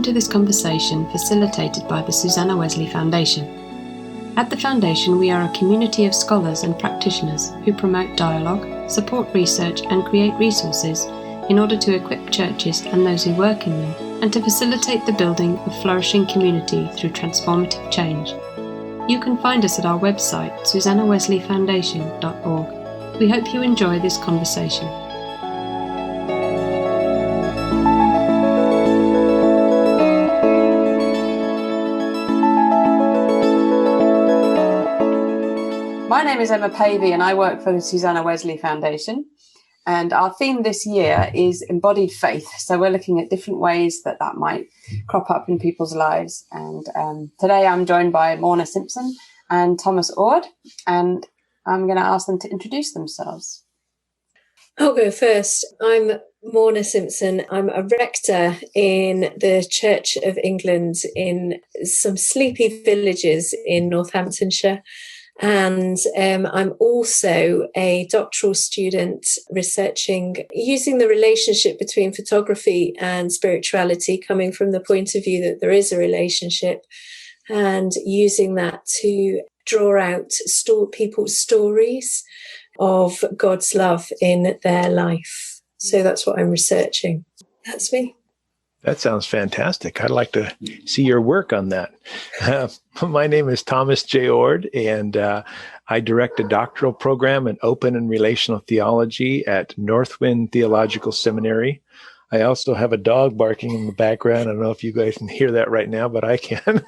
welcome to this conversation facilitated by the Susanna Wesley Foundation. At the Foundation, we are a community of scholars and practitioners who promote dialogue, support research and create resources in order to equip churches and those who work in them, and to facilitate the building of flourishing community through transformative change. You can find us at our website, susannawesleyfoundation.org. We hope you enjoy this conversation. My name is Emma Pavey and I work for the Susanna Wesley Foundation. And our theme this year is Embodied Faith. So we're looking at different ways that might crop up in people's lives. And today I'm joined by Morna Simpson and Thomas Oord, and I'm going to ask them to introduce themselves. I'll go first. I'm Morna Simpson. I'm a rector in the Church of England in some sleepy villages in Northamptonshire. And I'm also a doctoral student researching, using the relationship between photography and spirituality, coming from the point of view that there is a relationship, and using that to draw out people's stories of God's love in their life. So that's what I'm researching. That's me. That sounds fantastic. I'd like to see your work on that. My name is Thomas J. Oord, and I direct a doctoral program in open and relational theology at Northwind Theological Seminary. I also have a dog barking in the background. I don't know if you guys can hear that right now, but I can.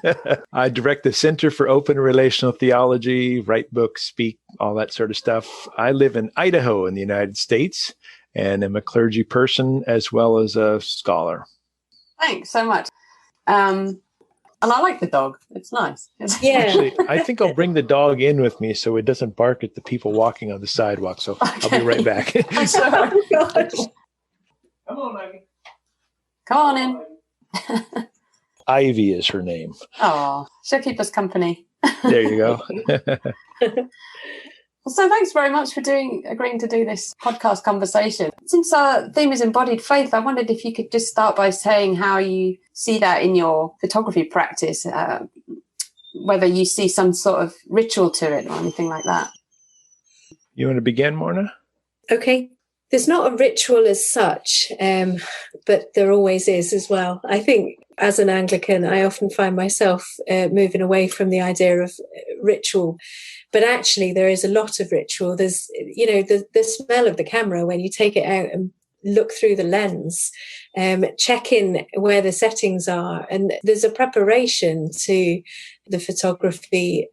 I direct the Center for Open and Relational Theology, write books, speak, all that sort of stuff. I live in Idaho in the United States and am a clergy person as well as a scholar. Thanks so much. And I like the dog. It's nice. Yeah. Actually, I think I'll bring the dog in with me so it doesn't bark at the people walking on the sidewalk. So okay. I'll be right back. I'm sorry. Oh, gosh. Come on, Ivy. Come on in. Ivy is her name. Oh, she'll keep us company. There you go. So thanks very much for agreeing to do this podcast conversation. Since our theme is embodied faith, I wondered if you could just start by saying how you see that in your photography practice, whether you see some sort of ritual to it or anything like that. You want to begin, Morna? Okay. There's not a ritual as such, but there always is as well. I think as an Anglican, I often find myself moving away from the idea of ritual. But actually, there is a lot of ritual. There's, the smell of the camera when you take it out and look through the lens, check in where the settings are. And there's a preparation to the photography.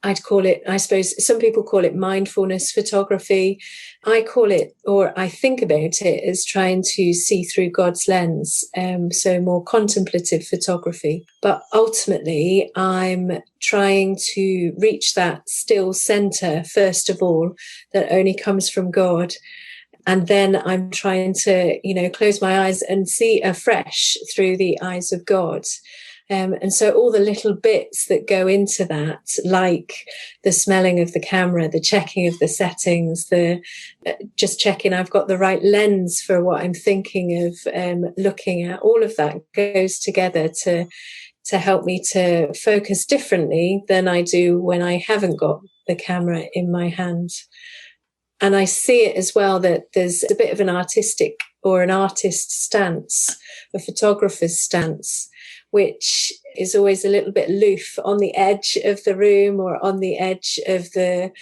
I'd call it, I suppose, some people call it mindfulness photography. I call it, or I think about it as trying to see through God's lens. So more contemplative photography. But ultimately, I'm trying to reach that still center, first of all, that only comes from God. And then I'm trying to, close my eyes and see afresh through the eyes of God. And so all the little bits that go into that, like the smelling of the camera, the checking of the settings, the just checking I've got the right lens for what I'm thinking of looking at, all of that goes together to help me to focus differently than I do when I haven't got the camera in my hand. And I see it as well that there's a bit of an artistic or an artist stance, a photographer's stance, which is always a little bit aloof on the edge of the room or on the edge of the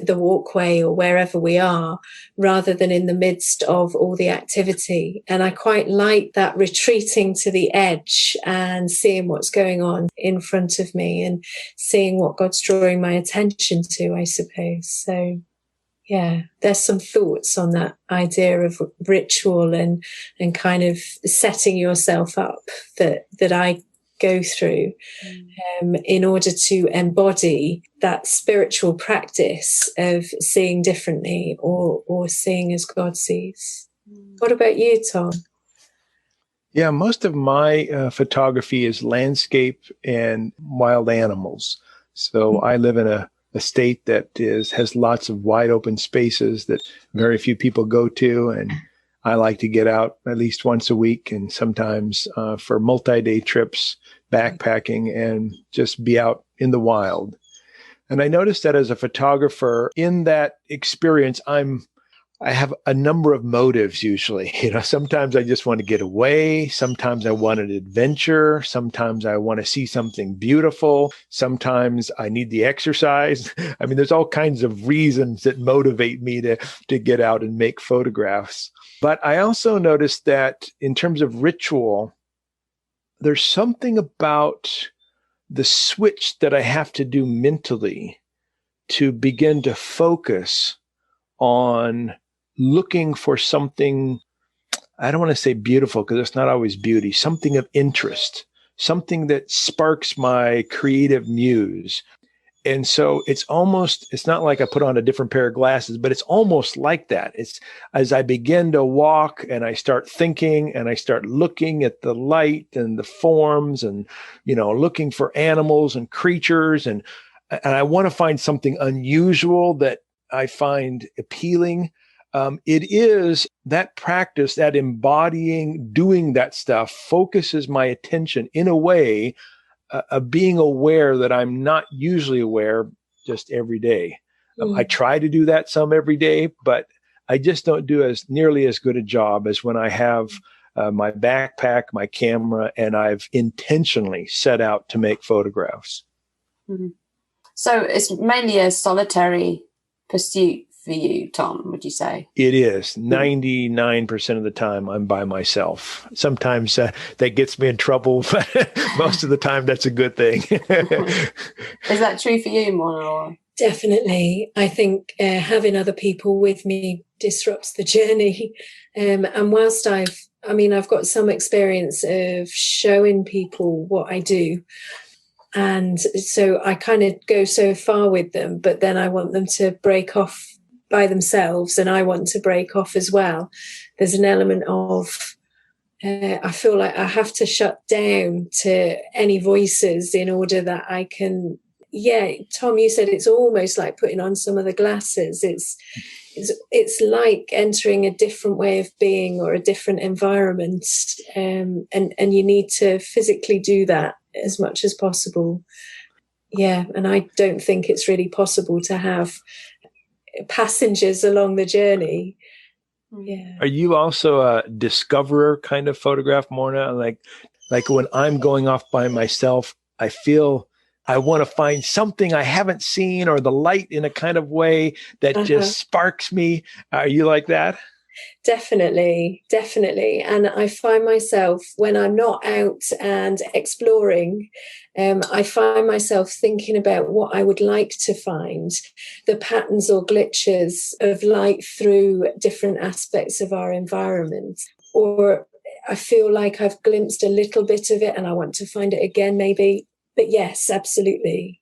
walkway or wherever we are, rather than in the midst of all the activity. And I quite like that retreating to the edge and seeing what's going on in front of me and seeing what God's drawing my attention to, I suppose. So yeah, there's some thoughts on that idea of ritual and kind of setting yourself up that I go through in order to embody that spiritual practice of seeing differently or seeing as God sees. What about you, Tom? Yeah, most of my photography is landscape and wild animals. So I live in a state that has lots of wide open spaces that very few people go to. And I like to get out at least once a week, and sometimes for multi-day trips, backpacking, and just be out in the wild. And I noticed that as a photographer, in that experience, I have a number of motives usually. Sometimes I just want to get away. Sometimes I want an adventure. Sometimes I want to see something beautiful. Sometimes I need the exercise. I mean, there's all kinds of reasons that motivate me to get out and make photographs. But I also noticed that in terms of ritual, there's something about the switch that I have to do mentally to begin to focus on looking for something, I don't want to say beautiful because it's not always beauty, something of interest, something that sparks my creative muse. And so it's not like I put on a different pair of glasses, but it's almost like that. It's as I begin to walk and I start thinking and I start looking at the light and the forms and, looking for animals and creatures. And I want to find something unusual that I find appealing. It is that practice, that embodying, doing that stuff focuses my attention in a way of being aware that I'm not usually aware just every day. I try to do that some every day, but I just don't do as nearly as good a job as when I have my backpack, my camera, and I've intentionally set out to make photographs. Mm-hmm. So it's mainly a solitary pursuit for you, Tom, would you say? It is. 99% of the time, I'm by myself. Sometimes that gets me in trouble, but most of the time, that's a good thing. Is that true for you, Morna? Definitely. I think having other people with me disrupts the journey. And whilst I've got some experience of showing people what I do, and so I kind of go so far with them, but then I want them to break off by themselves and I want to break off as well. There's an element of, I feel like I have to shut down to any voices in order that I can, Tom, you said it's almost like putting on some of the glasses. It's like entering a different way of being or a different environment. And you need to physically do that as much as possible. Yeah. And I don't think it's really possible to have passengers along the journey. Yeah. Are you also a discoverer kind of photograph, Morna? Like when I'm going off by myself, I feel I want to find something I haven't seen or the light in a kind of way that just sparks me. Are you like that? Definitely. And I find myself when I'm not out and exploring, I find myself thinking about what I would like to find, the patterns or glitches of light through different aspects of our environment. Or I feel like I've glimpsed a little bit of it and I want to find it again, maybe. But yes, absolutely.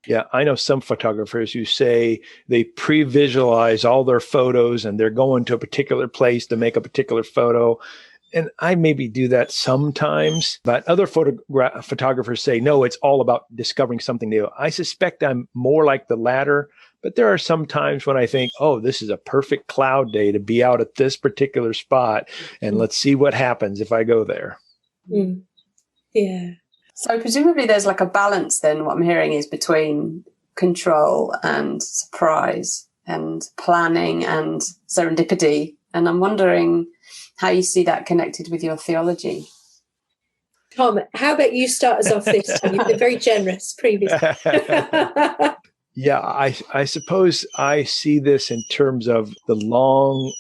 Yeah, I know some photographers who say they pre-visualize all their photos and they're going to a particular place to make a particular photo. And I maybe do that sometimes, but other photographers say, no, it's all about discovering something new. I suspect I'm more like the latter, but there are some times when I think, oh, this is a perfect cloud day to be out at this particular spot. And let's see what happens if I go there. Mm. Yeah. So presumably there's like a balance then, what I'm hearing is between control and surprise and planning and serendipity. And I'm wondering how you see that connected with your theology. Tom, how about you start us off this time? You've been very generous previously. Yeah, I suppose I see this in terms of the long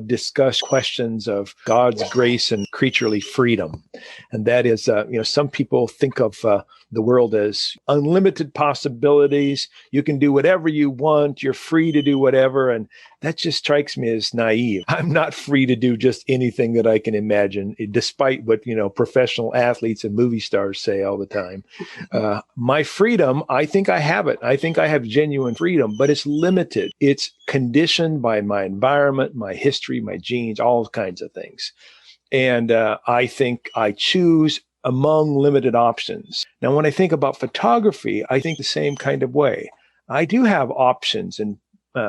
discussed questions of God's grace and creaturely freedom. And that is, some people think of the world as unlimited possibilities. You can do whatever you want. You're free to do whatever. And that just strikes me as naive. I'm not free to do just anything that I can imagine, despite what, professional athletes and movie stars say all the time. My freedom, I think I have it. I think I have genuine freedom, but it's limited. It's conditioned by my environment, my history, my genes, all kinds of things. And I think I choose among limited options. Now, when I think about photography, I think the same kind of way. I do have options and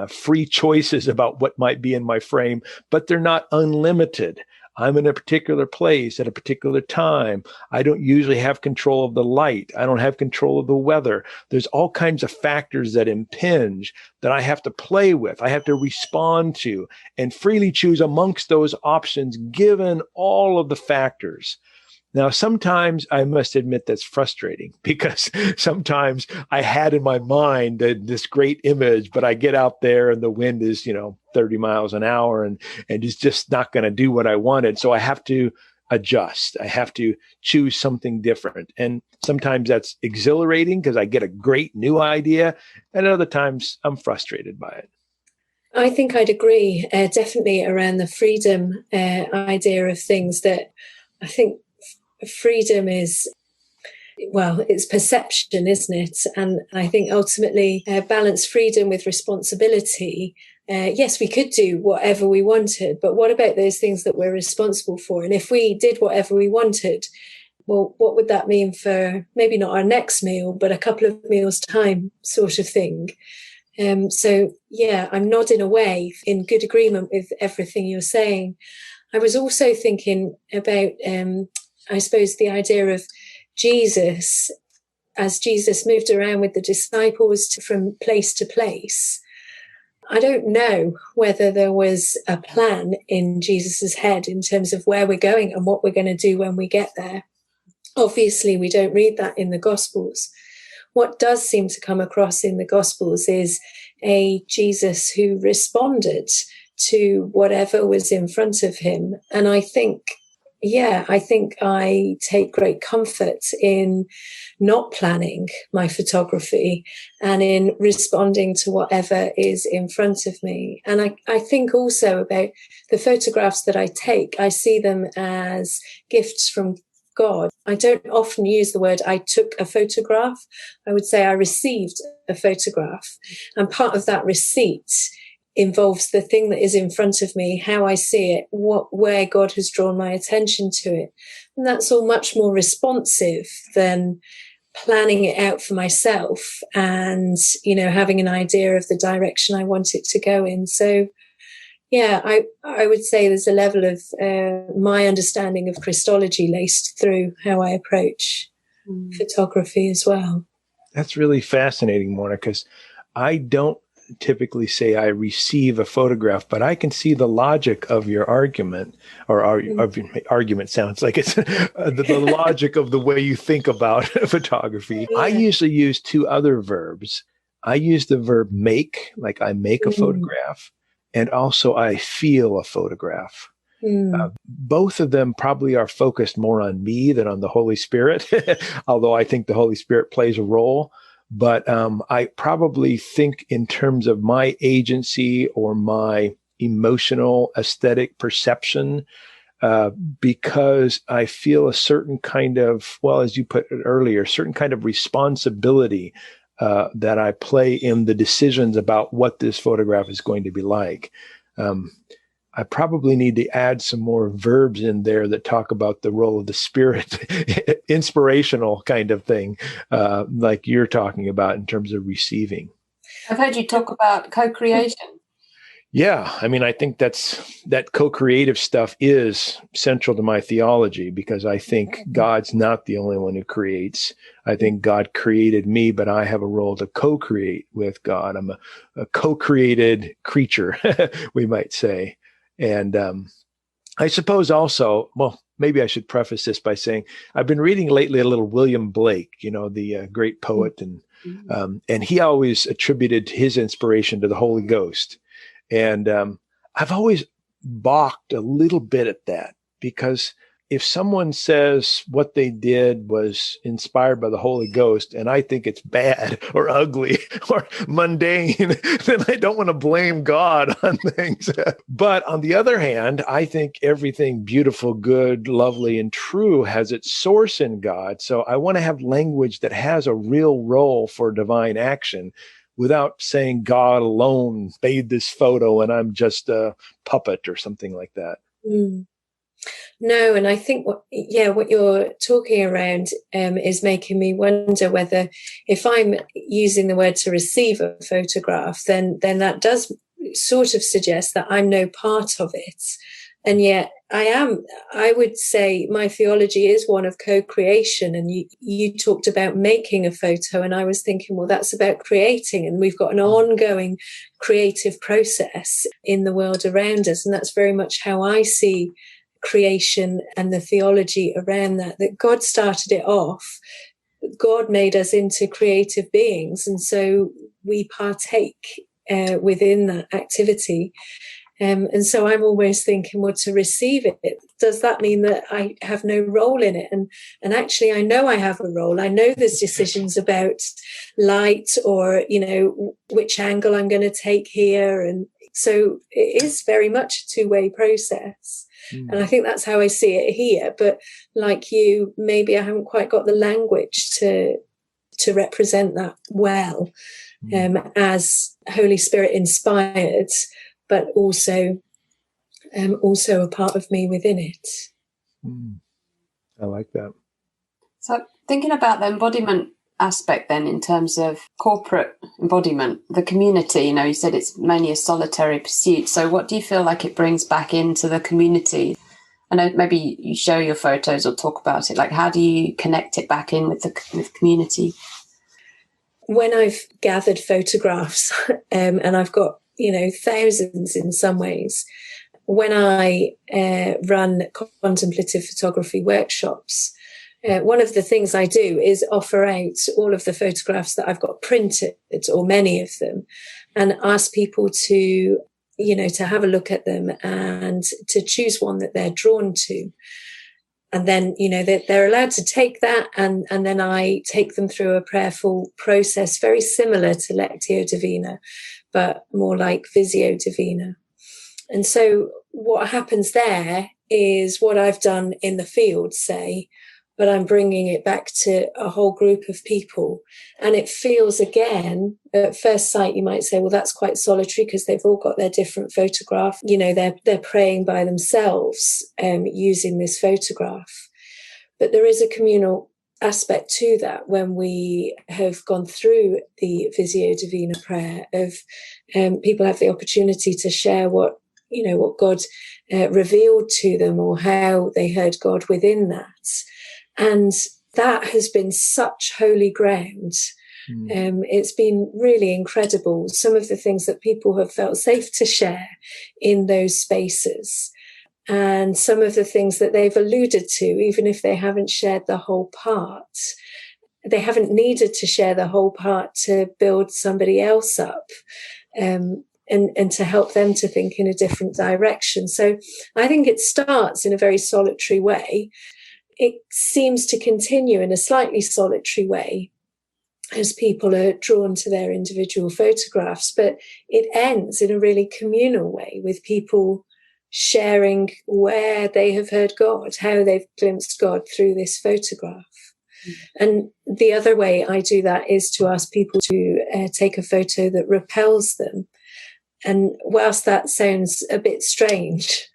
free choices about what might be in my frame, but they're not unlimited. I'm in a particular place at a particular time. I don't usually have control of the light. I don't have control of the weather. There's all kinds of factors that impinge that I have to play with. I have to respond to and freely choose amongst those options, given all of the factors. Now, sometimes I must admit that's frustrating because sometimes I had in my mind this great image, but I get out there and the wind is, 30 miles an hour and it's just not going to do what I wanted. So I have to adjust. I have to choose something different. And sometimes that's exhilarating because I get a great new idea. And other times I'm frustrated by it. I think I'd agree, definitely around the freedom idea of things, that I think freedom is, it's perception, isn't it? And I think ultimately balance freedom with responsibility. Yes, we could do whatever we wanted, but what about those things that we're responsible for? And if we did whatever we wanted, well, what would that mean for maybe not our next meal, but a couple of meals' time sort of thing? So, I'm nodding away in good agreement with everything you're saying. I was also thinking about I suppose the idea of Jesus, as Jesus moved around with the disciples from place to place. I don't know whether there was a plan in Jesus's head in terms of where we're going and what we're going to do when we get there. Obviously, we don't read that in the Gospels. What does seem to come across in the Gospels is a Jesus who responded to whatever was in front of him. And I think I take great comfort in not planning my photography and in responding to whatever is in front of me. And I think also about the photographs that I take. I see them as gifts from God. I don't often use the word I took a photograph. I would say I received a photograph. And part of that receipt involves the thing that is in front of me, how I see it, where God has drawn my attention to it. And that's all much more responsive than planning it out for myself and, having an idea of the direction I want it to go in. So, I would say there's a level of my understanding of Christology laced through how I approach photography as well. That's really fascinating, Morna, because I don't typically say I receive a photograph, but I can see the logic of your argument, of your argument sounds like it's the logic of the way you think about photography. Yeah. I usually use two other verbs. I use the verb make, like I make a photograph, and also I feel a photograph. Both of them probably are focused more on me than on the Holy Spirit, although I think the Holy Spirit plays a role. But I probably think in terms of my agency or my emotional aesthetic perception, because I feel a certain kind of, as you put it earlier, certain kind of responsibility that I play in the decisions about what this photograph is going to be like. I probably need to add some more verbs in there that talk about the role of the Spirit, inspirational kind of thing, like you're talking about in terms of receiving. I've heard you talk about co-creation. Yeah, I think that co-creative stuff is central to my theology because I think God's not the only one who creates. I think God created me, but I have a role to co-create with God. I'm a co-created creature, we might say. And I suppose also, maybe I should preface this by saying I've been reading lately a little William Blake, the great poet, and he always attributed his inspiration to the Holy Ghost. And I've always balked a little bit at that because if someone says what they did was inspired by the Holy Ghost and I think it's bad or ugly or mundane, then I don't want to blame God on things. But on the other hand, I think everything beautiful, good, lovely, and true has its source in God. So I want to have language that has a real role for divine action without saying God alone made this photo and I'm just a puppet or something like that. No, and I think what you're talking around is making me wonder whether, if I'm using the word to receive a photograph, then that does sort of suggest that I'm no part of it. And yet I would say my theology is one of co-creation. And you talked about making a photo, and I was thinking, well, that's about creating. And we've got an ongoing creative process in the world around us. And that's very much how I see creation and the theology around that God started it off. God made us into creative beings. And so we partake within that activity. And so I'm always thinking, well, to receive it, does that mean that I have no role in it? And actually, I know I have a role. I know there's decisions about light, or, which angle I'm going to take here. And so it is very much a two-way process. And I think that's how I see it here. But like you, maybe I haven't quite got the language to represent that well, as Holy Spirit inspired, but also a part of me within it. I like that. So thinking about the embodiment aspect then, in terms of corporate embodiment, the community, you said it's mainly a solitary pursuit. So what do you feel like it brings back into the community? I know maybe you show your photos or talk about it. Like, how do you connect it back in with the community? When I've gathered photographs, and I've got, thousands in some ways, when I run contemplative photography workshops, one of the things I do is offer out all of the photographs that I've got printed, or many of them, and ask people to have a look at them and to choose one that they're drawn to. And then, they're allowed to take that, and then I take them through a prayerful process, very similar to Lectio Divina, but more like Vizio Divina. And so what happens there is what I've done in the field, say, but I'm bringing it back to a whole group of people. And it feels, again, at first sight, you might say, well, that's quite solitary because they've all got their different photograph. They're praying by themselves, using this photograph. But there is a communal aspect to that when we have gone through the Vizio Divina prayer of people have the opportunity to share what God revealed to them, or how they heard God within that. And that has been such holy ground. It's been really incredible. Some of the things that people have felt safe to share in those spaces, and some of the things that they've alluded to, even if they haven't shared the whole part, they haven't needed to share the whole part to build somebody else up, and to help them to think in a different direction. So I think it starts in a very solitary way. It seems to continue in a slightly solitary way as people are drawn to their individual photographs, but it ends in a really communal way, with people sharing where they have heard God, how they've glimpsed God through this photograph. And the other way I do that is to ask people to take a photo that repels them. And whilst that sounds a bit strange,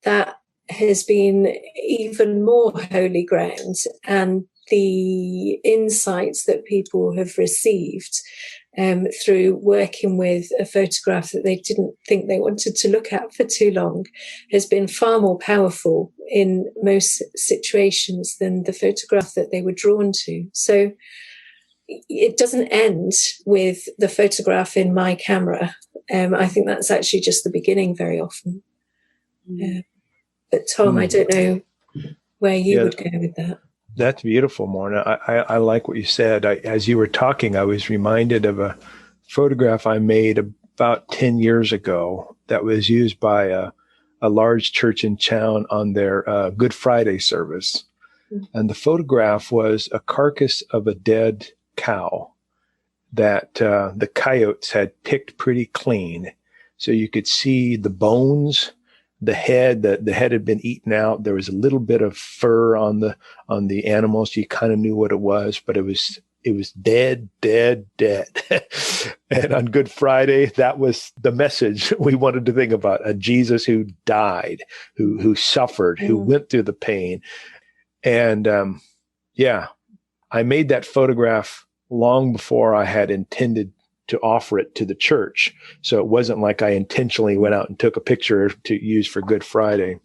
that has been even more holy ground, and the insights that people have received through working with a photograph that they didn't think they wanted to look at for too long has been far more powerful in most situations than the photograph that they were drawn to. So it doesn't end with the photograph in my camera. I think that's actually just the beginning very often. But Tom, I don't know where you would go with that. That's beautiful, Morna. I like what you said. As you were talking, I was reminded of a photograph I made about 10 years ago that was used by a large church in town on their Good Friday service. And the photograph was a carcass of a dead cow that the coyotes had picked pretty clean. So you could see the bones, the head had been eaten out. There was a little bit of fur on the animals. You kind of knew what it was, but it was it was dead, dead, dead. And on Good Friday, that was the message we wanted to think about: a Jesus who died, who suffered, who went through the pain. And I made that photograph long before I had intended to offer it to the church. So it wasn't like I intentionally went out and took a picture to use for Good Friday.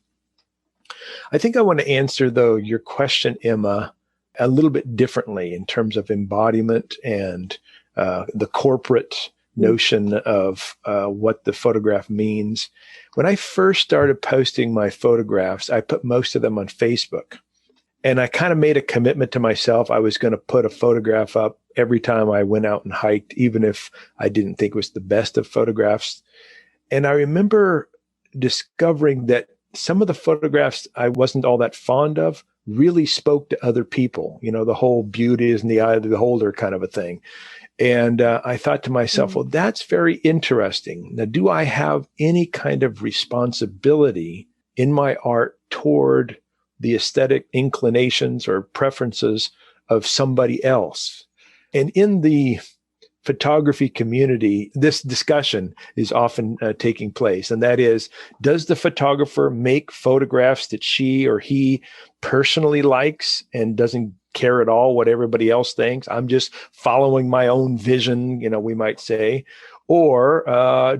I think I want to answer, though, your question, Emma, a little bit differently in terms of embodiment and the corporate notion of what the photograph means. When I first started posting my photographs, I put most of them on Facebook. And I kind of made a commitment to myself. I was going to put a photograph up every time I went out and hiked, even if I didn't think it was the best of photographs. And I remember discovering that some of the photographs I wasn't all that fond of really spoke to other people. You know, the whole beauty is in the eye of the beholder kind of a thing. And I thought to myself, well, that's very interesting. Now, do I have any kind of responsibility in my art toward the aesthetic inclinations or preferences of somebody else? And in the photography community, this discussion is often taking place. And that is, does the photographer make photographs that she or he personally likes and doesn't care at all what everybody else thinks? I'm just following my own vision, we might say. Or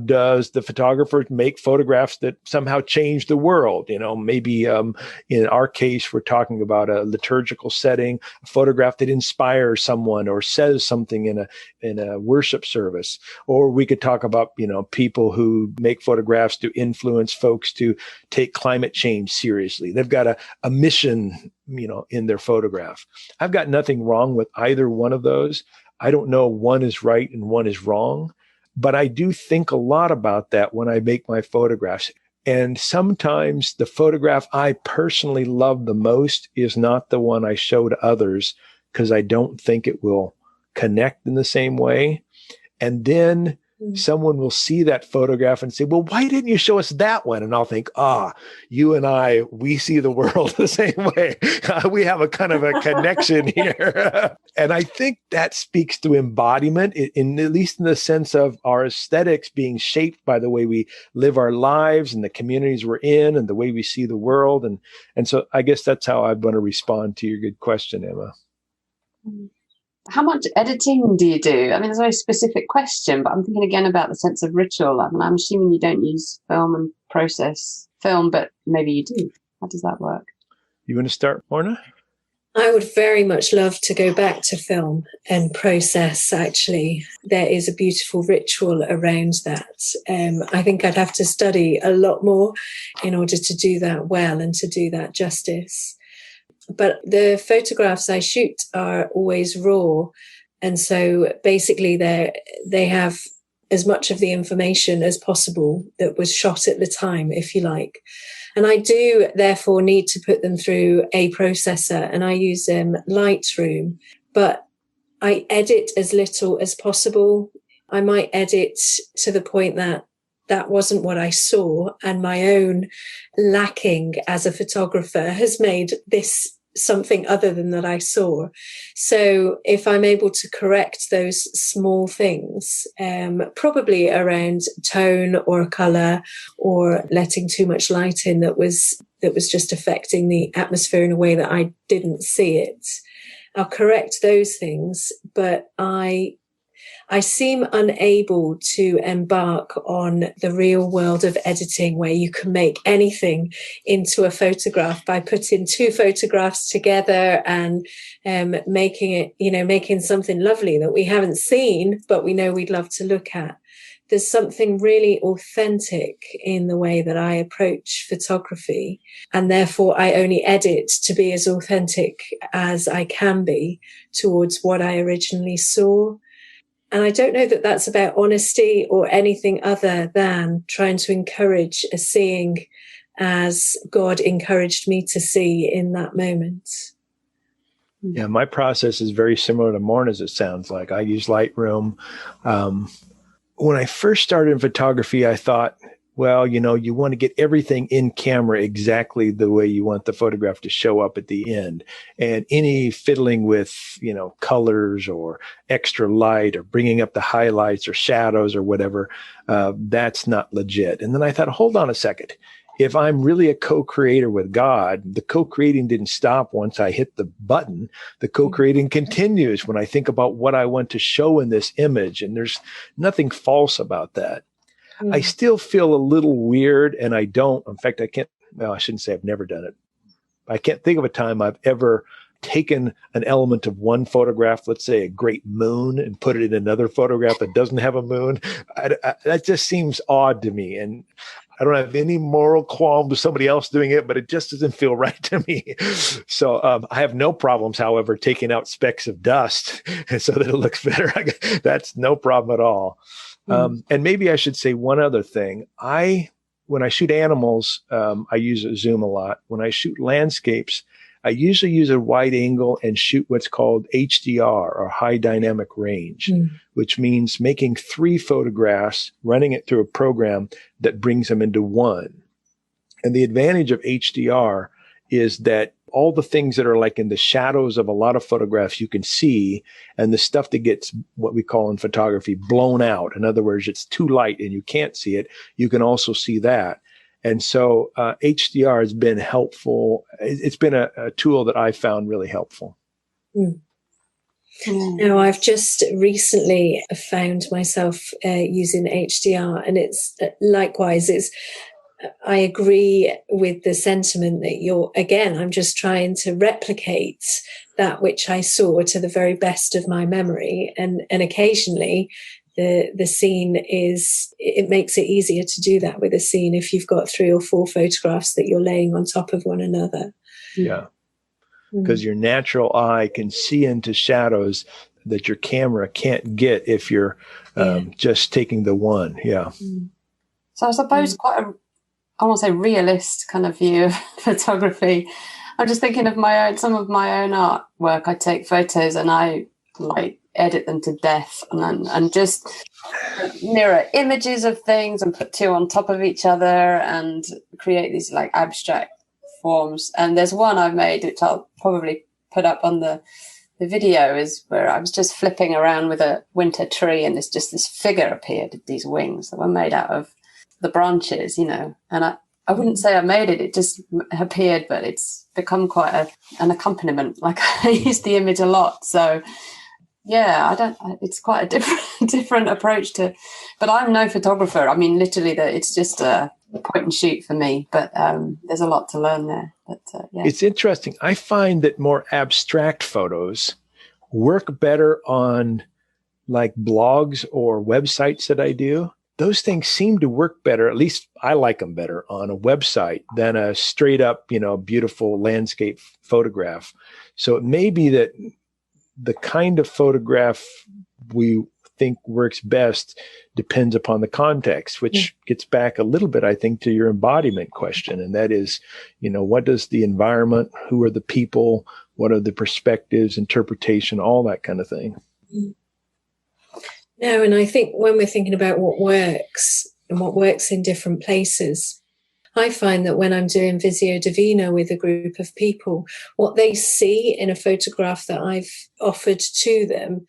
does the photographer make photographs that somehow change the world? Maybe in our case, we're talking about a liturgical setting, a photograph that inspires someone or says something in a worship service. Or we could talk about, people who make photographs to influence folks to take climate change seriously. They've got a mission, in their photograph. I've got nothing wrong with either one of those. I don't know one is right and one is wrong. But I do think a lot about that when I make my photographs. And sometimes the photograph I personally love the most is not the one I show to others because I don't think it will connect in the same way. And then someone will see that photograph and say, well, why didn't you show us that one? And I'll think, you and I, we see the world the same way. We have a kind of a connection here. And I think that speaks to embodiment, at least in the sense of our aesthetics being shaped by the way we live our lives and the communities we're in and the way we see the world. And so I guess that's how I'm going to respond to your good question, Emma. How much editing do you do? I mean, it's a very specific question, but I'm thinking again about the sense of ritual. I mean, I'm assuming you don't use film and process film, but maybe you do. How does that work? You want to start, Morna? I would very much love to go back to film and process, actually. There is a beautiful ritual around that. I think I'd have to study a lot more in order to do that well and to do that justice. But the photographs I shoot are always raw. And so basically they have as much of the information as possible that was shot at the time, if you like. And I do therefore need to put them through a processor, and I use Lightroom, but I edit as little as possible. I might edit to the point that wasn't what I saw, and my own lacking as a photographer has made this something other than that I saw. So if I'm able to correct those small things, probably around tone or color or letting too much light in that was just affecting the atmosphere in a way that I didn't see it, I'll correct those things. But I seem unable to embark on the real world of editing where you can make anything into a photograph by putting two photographs together and making something lovely that we haven't seen, but we know we'd love to look at. There's something really authentic in the way that I approach photography, and therefore I only edit to be as authentic as I can be towards what I originally saw. And I don't know that that's about honesty or anything other than trying to encourage a seeing as God encouraged me to see in that moment. Yeah, my process is very similar to Morna's, it sounds like. I use Lightroom. When I first started in photography, I thought well, you want to get everything in camera exactly the way you want the photograph to show up at the end. And any fiddling with, colors or extra light or bringing up the highlights or shadows or whatever, that's not legit. And then I thought, hold on a second. If I'm really a co-creator with God, the co-creating didn't stop once I hit the button. The co-creating continues when I think about what I want to show in this image. And there's nothing false about that. I still feel a little weird, and I don't. In fact, I shouldn't say I've never done it. I can't think of a time I've ever taken an element of one photograph, let's say a great moon, and put it in another photograph that doesn't have a moon. That just seems odd to me. And I don't have any moral qualm to somebody else doing it, but it just doesn't feel right to me. So I have no problems, however, taking out specks of dust so that it looks better. That's no problem at all. And maybe I should say one other thing. When I shoot animals, I use a zoom a lot. When I shoot landscapes, I usually use a wide angle and shoot what's called HDR, or high dynamic range, which means making 3 photographs, running it through a program that brings them into one. And the advantage of HDR is that all the things that are like in the shadows of a lot of photographs you can see, and the stuff that gets what we call in photography blown out. In other words, it's too light and you can't see it. You can also see that. And so HDR has been helpful. It's been a tool that I found really helpful. Now, I've just recently found myself using HDR, and it's likewise, I agree with the sentiment that I'm just trying to replicate that which I saw to the very best of my memory. And occasionally the scene it makes it easier to do that with a scene if you've got 3 or 4 photographs that you're laying on top of one another. Yeah. Because your natural eye can see into shadows that your camera can't get if you're just taking the one. Yeah. So I suppose quite I want to say realist kind of view of photography. I'm just thinking of some of my own artwork. I take photos and I edit them to death, and just mirror images of things and put 2 on top of each other and create these abstract forms. And there's one I've made, which I'll probably put up on the video, is where I was just flipping around with a winter tree, and this figure appeared with these wings that were made out of the branches, and I wouldn't say I made it, it just appeared, but it's become quite an accompaniment. I use the image a lot. So yeah, it's quite a different approach but I'm no photographer. I mean, literally it's just a point and shoot for me, but there's a lot to learn there. But yeah. It's interesting. I find that more abstract photos work better on blogs or websites that I do. Those things seem to work better. At least I like them better on a website than a straight up, beautiful landscape photograph. So it may be that the kind of photograph we think works best depends upon the context, which gets back a little bit, I think, to your embodiment question. And that is, what does the environment, who are the people, what are the perspectives, interpretation, all that kind of thing. No, and I think when we're thinking about what works and what works in different places, I find that when I'm doing vizio divina with a group of people, what they see in a photograph that I've offered to them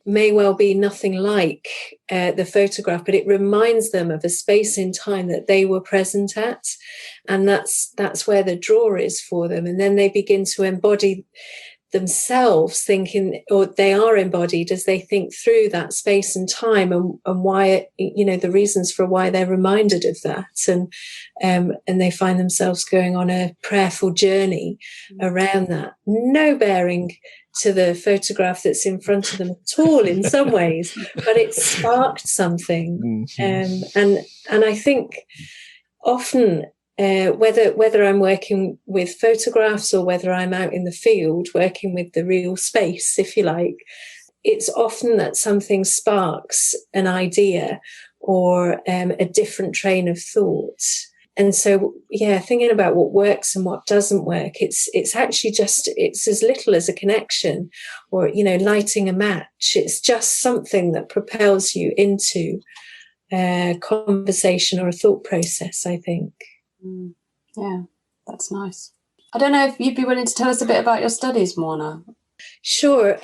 may well be nothing like the photograph, but it reminds them of a space in time that they were present at. And that's where the draw is for them. And then they begin to embody themselves, thinking, or they are embodied as they think through that space and time and why, the reasons for why they're reminded of that. And they find themselves going on a prayerful journey around that. No bearing to the photograph that's in front of them at all in some ways, but it sparked something. And I think often, whether I'm working with photographs or whether I'm out in the field working with the real space, if you like, it's often that something sparks an idea or a different train of thought. And so, thinking about what works and what doesn't work, it's actually it's as little as a connection or, lighting a match. It's just something that propels you into conversation or a thought process, I think. Yeah, that's nice. I don't know if you'd be willing to tell us a bit about your studies, Morna. Sure.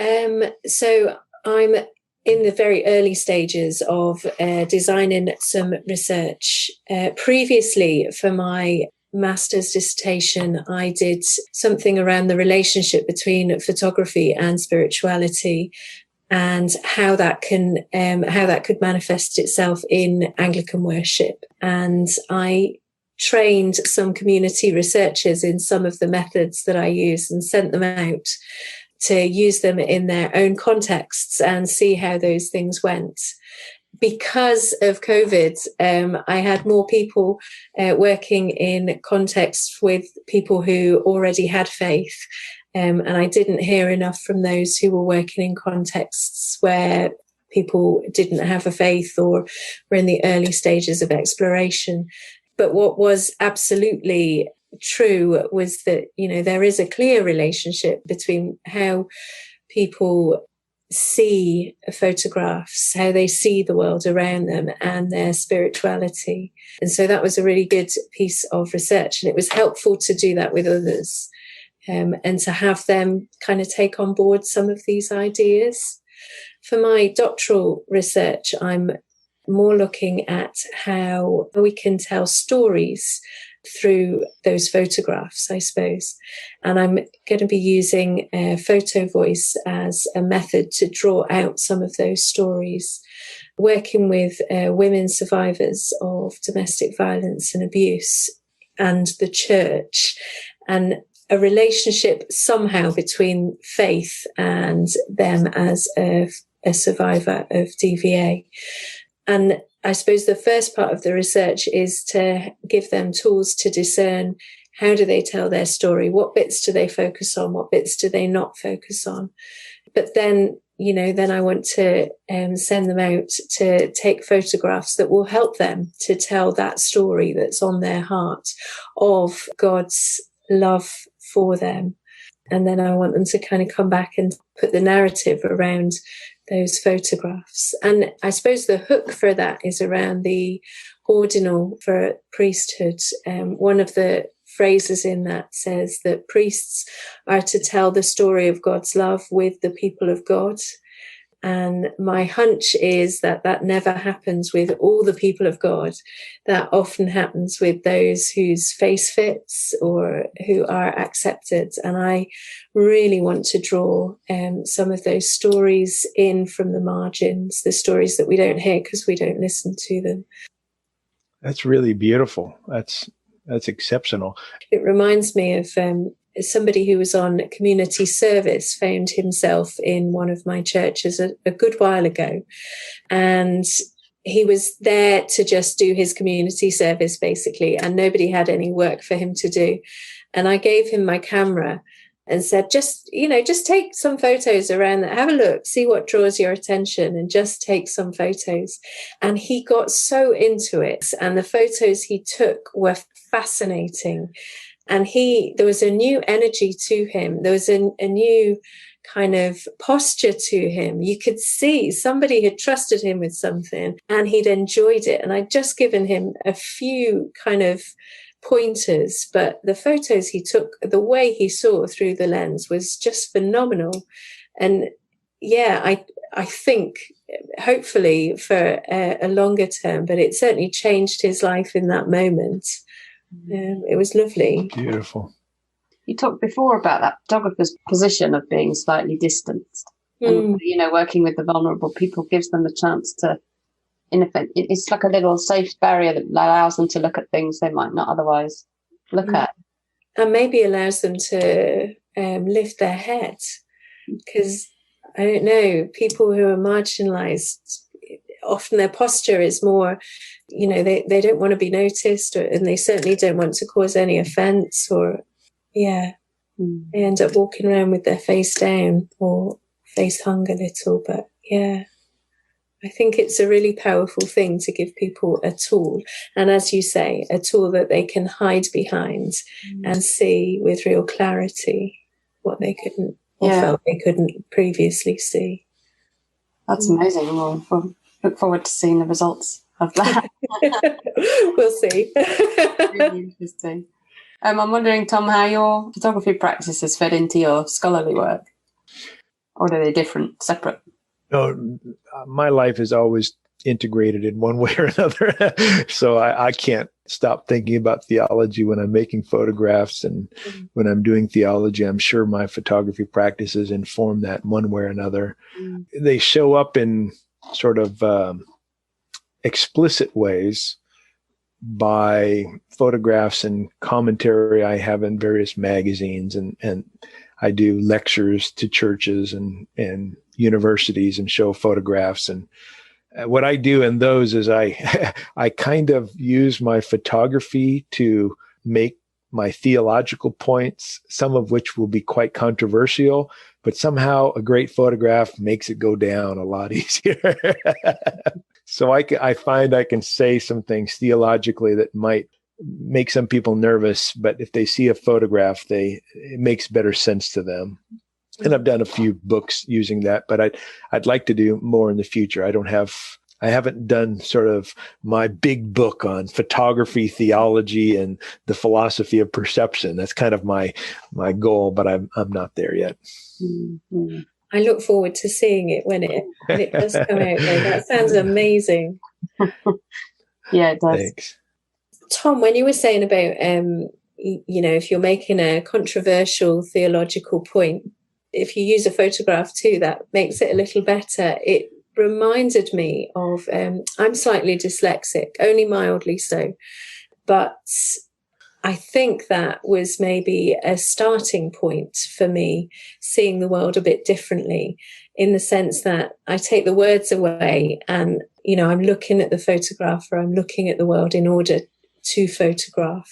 So I'm in the very early stages of designing some research. Previously, for my master's dissertation, I did something around the relationship between photography and spirituality, and how that could manifest itself in Anglican worship. And I trained some community researchers in some of the methods that I use and sent them out to use them in their own contexts and see how those things went. Because of COVID, I had more people working in contexts with people who already had faith. And I didn't hear enough from those who were working in contexts where people didn't have a faith or were in the early stages of exploration. But what was absolutely true was that, there is a clear relationship between how people see photographs, how they see the world around them, and their spirituality. And so that was a really good piece of research. And it was helpful to do that with others. And to have them kind of take on board some of these ideas. For my doctoral research, I'm more looking at how we can tell stories through those photographs, I suppose. And I'm going to be using photo voice as a method to draw out some of those stories, working with women survivors of domestic violence and abuse and the church, and a relationship somehow between faith and them as a survivor of DVA. And I suppose the first part of the research is to give them tools to discern how do they tell their story, what bits do they focus on, what bits do they not focus on. But then, then I want to send them out to take photographs that will help them to tell that story that's on their heart of God's love for them. And then I want them to kind of come back and put the narrative around those photographs. And I suppose the hook for that is around the ordinal for priesthood. One of the phrases in that says that priests are to tell the story of God's love with the people of God. And my hunch is that that never happens with all the people of God. That often happens with those whose face fits or who are accepted. And I really want to draw some of those stories in from the margins, the stories that we don't hear because we don't listen to them. That's really beautiful. That's exceptional. It reminds me of somebody who was on community service found himself in one of my churches a good while ago. And he was there to just do his community service, basically, and nobody had any work for him to do. And I gave him my camera and said, just take some photos around that. Have a look, see what draws your attention, and just take some photos. And he got so into it. And the photos he took were fascinating. And there was a new energy to him. There was a new kind of posture to him. You could see somebody had trusted him with something and he'd enjoyed it. And I'd just given him a few kind of pointers, but the photos he took, the way he saw through the lens was just phenomenal. And yeah, I think hopefully for a longer term, but it certainly changed his life in that moment. It was lovely. Beautiful. You talked before about that photographer's position of being slightly distanced. And, working with the vulnerable people gives them a chance to, in effect, it's like a little safe barrier that allows them to look at things they might not otherwise look at. And maybe allows them to lift their head. Because, I don't know, people who are marginalised, often their posture is more, they don't want to be noticed, and they certainly don't want to cause any offence, or, they end up walking around with their face down or face hung a little. But, I think it's a really powerful thing to give people a tool. And as you say, a tool that they can hide behind and see with real clarity what they couldn't or felt they couldn't previously see. That's amazing. We'll look forward to seeing the results. of that. We'll see. Really interesting. I'm wondering, Tom, how your photography practices fit into your scholarly work, or are they different, separate? No, my life is always integrated in one way or another. So I can't stop thinking about theology when I'm making photographs, and when I'm doing theology, I'm sure my photography practices inform that in one way or another. They show up in sort of explicit ways by photographs and commentary I have in various magazines, and I do lectures to churches and universities and show photographs. And what I do in those is I kind of use my photography to make my theological points, some of which will be quite controversial, but somehow a great photograph makes it go down a lot easier. So I find I can say some things theologically that might make some people nervous, but if they see a photograph, it makes better sense to them. And I've done a few books using that, but I'd like to do more in the future. I haven't done sort of my big book on photography, theology, and the philosophy of perception. That's kind of my goal, but I'm not there yet. Mm-hmm. I look forward to seeing it when it does come out. Though. That sounds amazing. Yeah, it does. Thanks. Tom, when you were saying about, if you're making a controversial theological point, if you use a photograph too, that makes it a little better. It reminded me of, I'm slightly dyslexic, only mildly so, but I think that was maybe a starting point for me, seeing the world a bit differently, in the sense that I take the words away and, I'm looking at the photograph, or I'm looking at the world in order to photograph.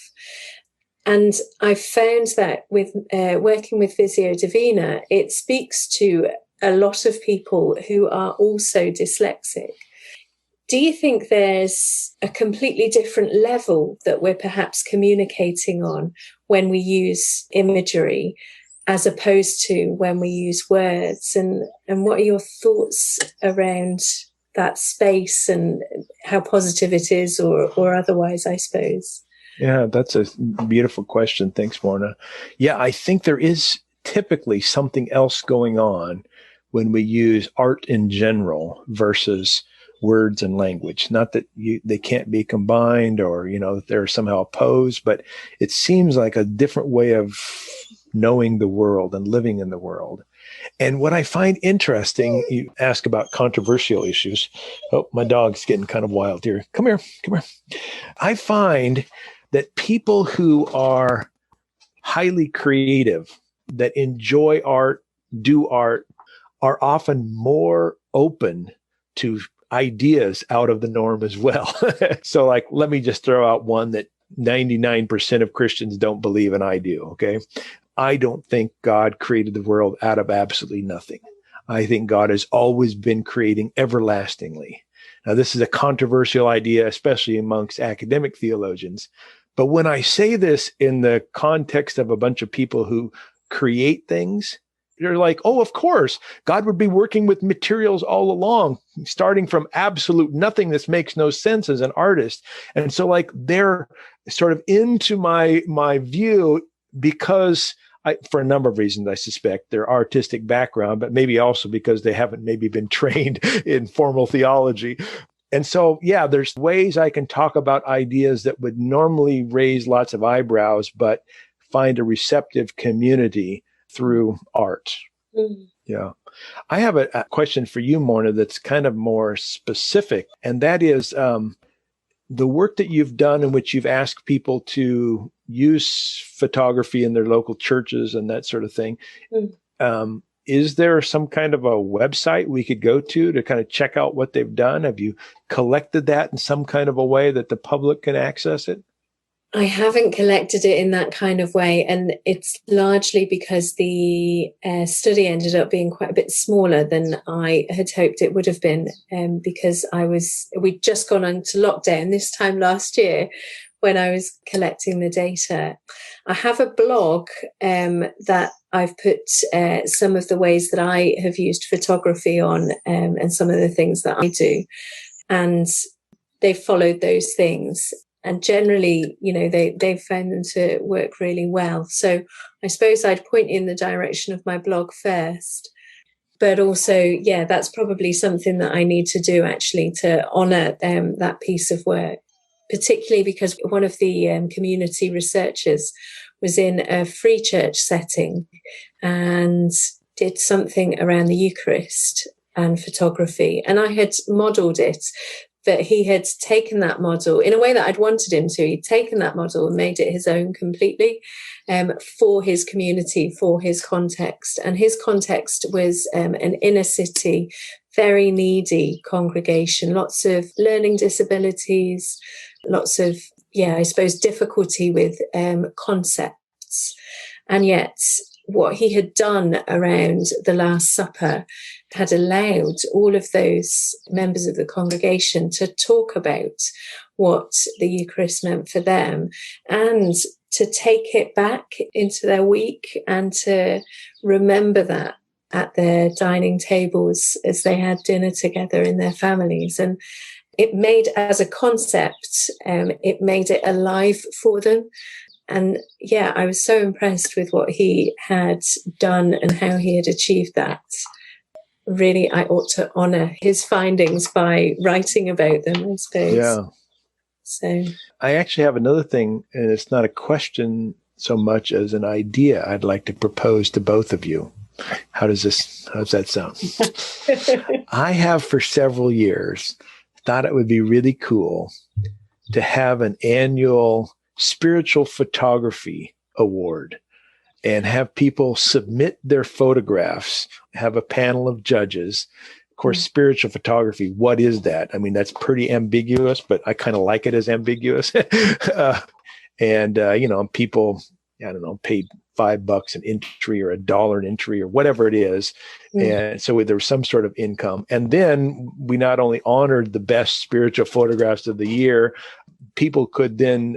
And I found that with working with Vizio Divina, it speaks to a lot of people who are also dyslexic. Do you think there's a completely different level that we're perhaps communicating on when we use imagery as opposed to when we use words? And what are your thoughts around that space and how positive it is or otherwise, I suppose? Yeah, that's a beautiful question. Thanks, Morna. Yeah, I think there is typically something else going on when we use art in general versus words and language. Not that they can't be combined or, they're somehow opposed, but it seems like a different way of knowing the world and living in the world. And what I find interesting, you ask about controversial issues. Oh, my dog's getting kind of wild here. Come here. I find that people who are highly creative, that enjoy art, do art, are often more open to ideas out of the norm as well. So let me just throw out one that 99% of Christians don't believe, and I do, okay? I don't think God created the world out of absolutely nothing. I think God has always been creating everlastingly. Now, this is a controversial idea, especially amongst academic theologians. But when I say this in the context of a bunch of people who create things, they're like, oh, of course, God would be working with materials all along, starting from absolute nothing. This makes no sense as an artist. And so they're sort of into my view because for a number of reasons, I suspect, their artistic background, but maybe also because they haven't maybe been trained in formal theology. And so, yeah, there's ways I can talk about ideas that would normally raise lots of eyebrows, but find a receptive community through art. Mm-hmm. Yeah. I have a question for you, Morna, that's kind of more specific. And that is the work that you've done in which you've asked people to use photography in their local churches and that sort of thing. Mm-hmm. Is there some kind of a website we could go to kind of check out what they've done? Have you collected that in some kind of a way that the public can access it? I haven't collected it in that kind of way, and it's largely because the study ended up being quite a bit smaller than I had hoped it would have been, because we'd just gone into lockdown this time last year when I was collecting the data. I have a blog that I've put some of the ways that I have used photography on, and some of the things that I do. And they've followed those things. And generally, they've found them to work really well. So I suppose I'd point in the direction of my blog first. But also, that's probably something that I need to do, actually, to honour that piece of work, particularly because one of the community researchers was in a free church setting and did something around the Eucharist and photography. And I had modelled it, but he had taken that model in a way that I'd wanted him to. He'd taken that model and made it his own completely for his community, for his context. And his context was an inner city, very needy congregation, lots of learning disabilities, lots of, I suppose, difficulty with concepts. And yet what he had done around the Last Supper had allowed all of those members of the congregation to talk about what the Eucharist meant for them and to take it back into their week and to remember that at their dining tables as they had dinner together in their families. And it made, as a concept, it made it alive for them. And I was so impressed with what he had done and how he had achieved that. Really, I ought to honour his findings by writing about them, I suppose. Yeah. So I actually have another thing, and it's not a question so much as an idea I'd like to propose to both of you. How's that sound? I have for several years thought it would be really cool to have an annual spiritual photography award and have people submit their photographs, have a panel of judges. Of course, spiritual photography, what is that? I mean, that's pretty ambiguous, but I kind of like it as ambiguous. People, I don't know, paid $5 an entry or $1 an entry or whatever it is. And so there was some sort of income. And then we not only honored the best spiritual photographs of the year, people could then,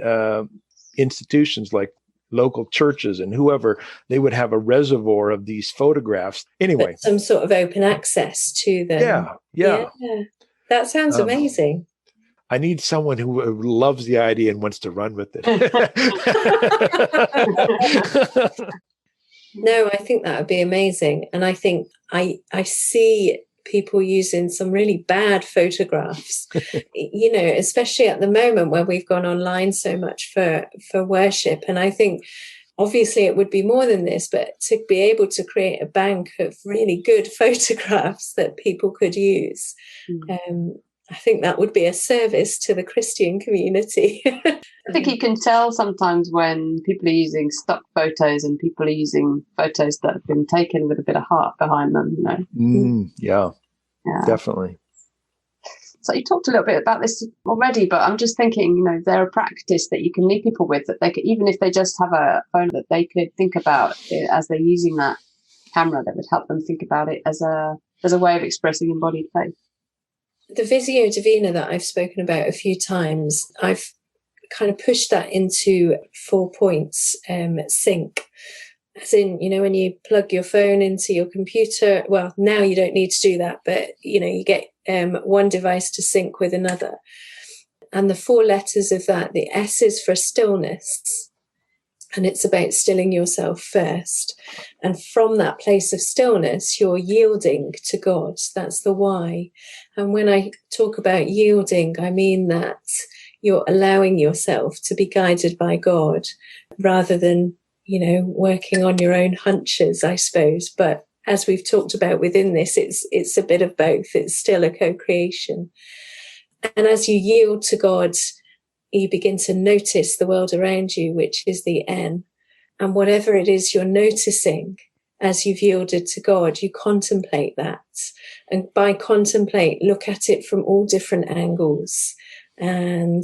institutions like local churches and whoever, they would have a reservoir of these photographs. Anyway. But some sort of open access to them. Yeah. That sounds amazing. I need someone who loves the idea and wants to run with it. No, I think that would be amazing. And I think I see people using some really bad photographs, especially at the moment where we've gone online so much for worship. And I think obviously it would be more than this, but to be able to create a bank of really good photographs that people could use, I think that would be a service to the Christian community. I think you can tell sometimes when people are using stock photos and people are using photos that have been taken with a bit of heart behind them, Yeah, definitely. So you talked a little bit about this already, but I'm just thinking, they're a practice that you can leave people with, that they could, even if they just have a phone, that they could think about it as they're using that camera, that would help them think about it as a way of expressing embodied faith. The vizio divina that I've spoken about a few times, I've kind of pushed that into 4 points, sync. As in, when you plug your phone into your computer, well, now you don't need to do that, but, you get one device to sync with another. And the 4 letters of that, the S is for stillness. And it's about stilling yourself first. And from that place of stillness, you're yielding to God. That's the Y. And when I talk about yielding, I mean that you're allowing yourself to be guided by God rather than, working on your own hunches, I suppose. But as we've talked about within this, it's a bit of both. It's still a co-creation. And as you yield to God, you begin to notice the world around you, which is the N. And whatever it is you're noticing as you've yielded to God, you contemplate that. And by contemplate, look at it from all different angles. And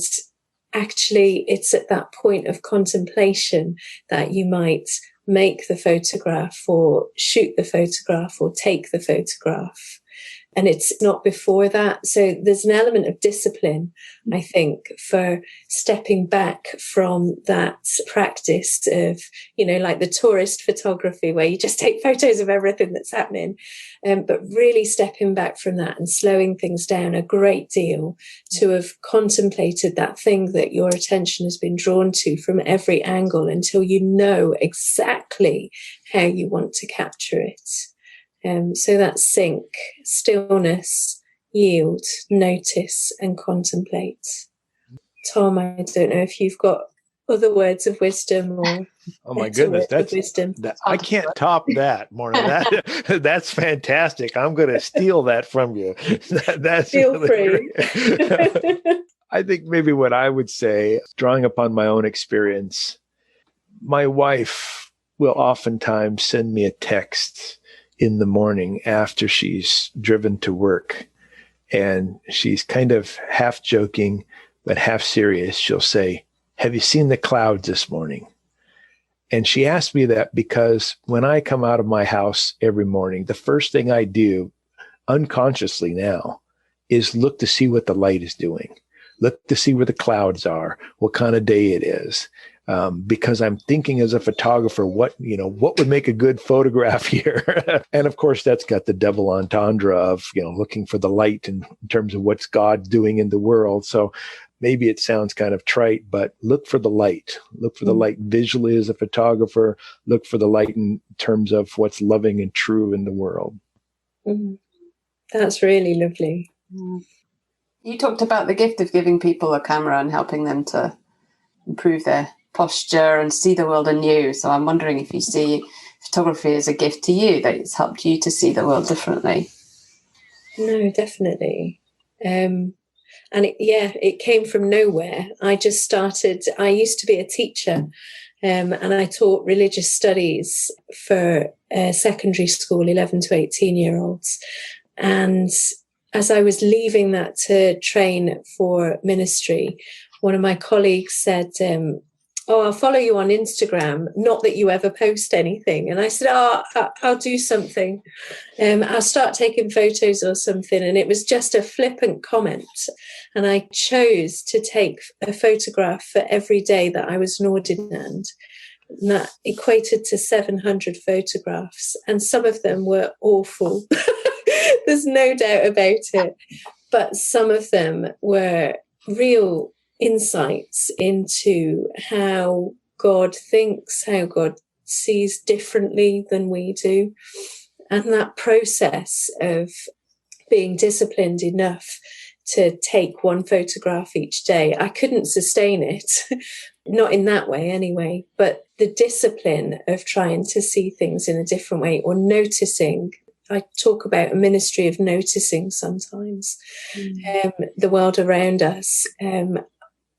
actually, it's at that point of contemplation that you might make the photograph or shoot the photograph or take the photograph. and it's not before that. So there's an element of discipline, I think, for stepping back from that practice of, like the tourist photography where you just take photos of everything that's happening, but really stepping back from that and slowing things down a great deal to have contemplated that thing that your attention has been drawn to from every angle until you know exactly how you want to capture it. So that's sync, stillness, yield, notice, and contemplate. Tom, I don't know if you've got other words of wisdom or oh my goodness, that's wisdom. I can't top that, Morna. That's fantastic. I'm going to steal that from you. That's Feel really free. great. I think maybe what I would say, drawing upon my own experience, my wife will oftentimes send me a text in the morning after she's driven to work. And she's kind of half joking, but half serious. She'll say, "Have you seen the clouds this morning?" And she asked me that because when I come out of my house every morning, the first thing I do unconsciously now is look to see what the light is doing. Look to see where the clouds are, what kind of day it is. Because I'm thinking as a photographer, what would make a good photograph here? And of course, that's got the double entendre of, looking for the light in terms of what's God doing in the world. So maybe it sounds kind of trite, but look for the light. Look for the light visually as a photographer. Look for the light in terms of what's loving and true in the world. Mm-hmm. That's really lovely. You talked about the gift of giving people a camera and helping them to improve their posture and see the world anew. So I'm wondering if you see photography as a gift to you, that it's helped you to see the world differently. No, definitely. And it came from nowhere. I used to be a teacher, and I taught religious studies for secondary school, 11 to 18-year-olds. And as I was leaving that to train for ministry, one of my colleagues said, I'll follow you on Instagram, not that you ever post anything. And I said, I'll do something. I'll start taking photos or something. And it was just a flippant comment. And I chose to take a photograph for every day that I was in Ordinand. And that equated to 700 photographs. And some of them were awful. There's no doubt about it. But some of them were real insights into how God thinks, how God sees differently than we do. And that process of being disciplined enough to take one photograph each day, I couldn't sustain it, not in that way anyway, but the discipline of trying to see things in a different way or noticing. I talk about a ministry of noticing sometimes the world around us.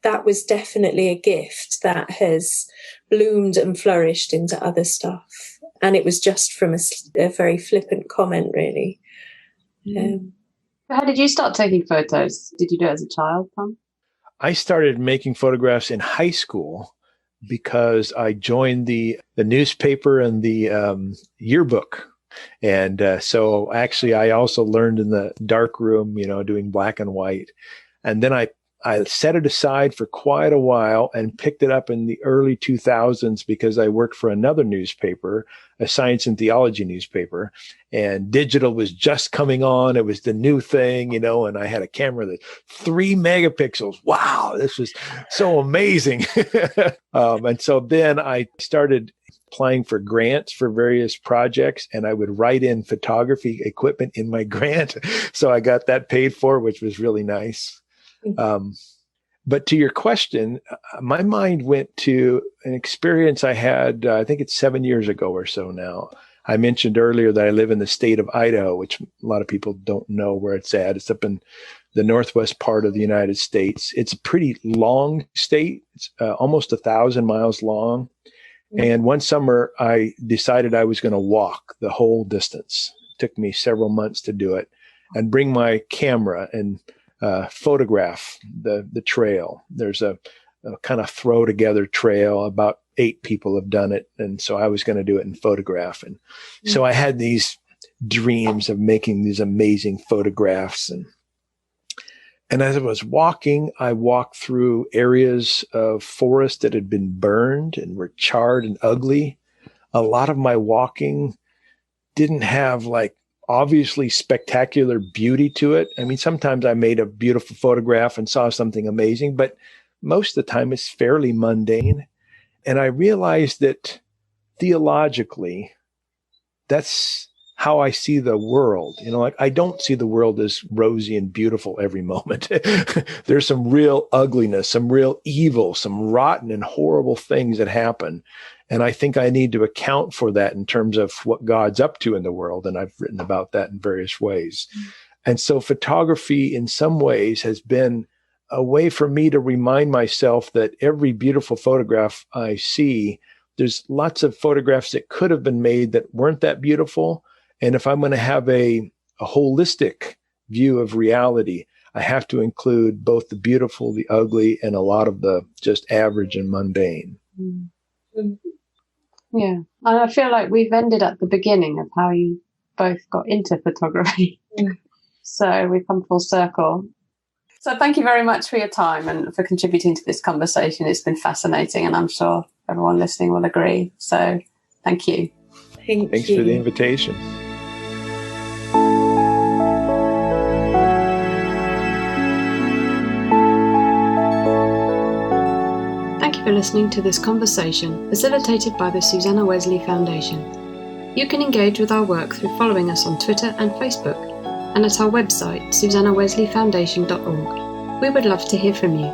That was definitely a gift that has bloomed and flourished into other stuff. And it was just from a very flippant comment, really. How did you start taking photos? Did you do it as a child, Tom? I started making photographs in high school because I joined the newspaper and the yearbook. And so actually I also learned in the dark room, doing black and white. And then I set it aside for quite a while and picked it up in the early 2000s because I worked for another newspaper, a science and theology newspaper, and digital was just coming on. It was the new thing, and I had a camera that 3 megapixels. Wow, this was so amazing. And so then I started applying for grants for various projects, and I would write in photography equipment in my grant. So I got that paid for, which was really nice. But to your question, my mind went to an experience I had, I think it's 7 years ago or so now. I mentioned earlier that I live in the state of Idaho, which a lot of people don't know where it's at. It's up in the northwest part of the United States. It's a pretty long state. It's almost 1,000 miles long. And one summer, I decided I was going to walk the whole distance. It took me several months to do it and bring my camera and photograph the trail. There's a kind of throw together trail. About 8 people have done it. And so I was going to do it in photograph. And so I had these dreams of making these amazing photographs. And as I was walking, I walked through areas of forest that had been burned and were charred and ugly. A lot of my walking didn't have like obviously spectacular beauty to it. I mean, sometimes I made a beautiful photograph and saw something amazing, but most of the time it's fairly mundane. And I realized that theologically, that's how I see the world. You know, like I don't see the world as rosy and beautiful every moment. There's some real ugliness, some real evil, some rotten and horrible things that happen. And I think I need to account for that in terms of what God's up to in the world. And I've written about that in various ways. And so photography in some ways has been a way for me to remind myself that every beautiful photograph I see, there's lots of photographs that could have been made that weren't that beautiful. And if I'm going to have a holistic view of reality, I have to include both the beautiful, the ugly, and a lot of the just average and mundane. Yeah. And I feel like we've ended at the beginning of how you both got into photography. So we've come full circle. So thank you very much for your time and for contributing to this conversation. It's been fascinating, and I'm sure everyone listening will agree. So thank you. Thanks for the invitation. Thank you for listening to this conversation facilitated by the Susanna Wesley Foundation. You can engage with our work through following us on Twitter and Facebook, and at our website, susannawesleyfoundation.org. We would love to hear from you.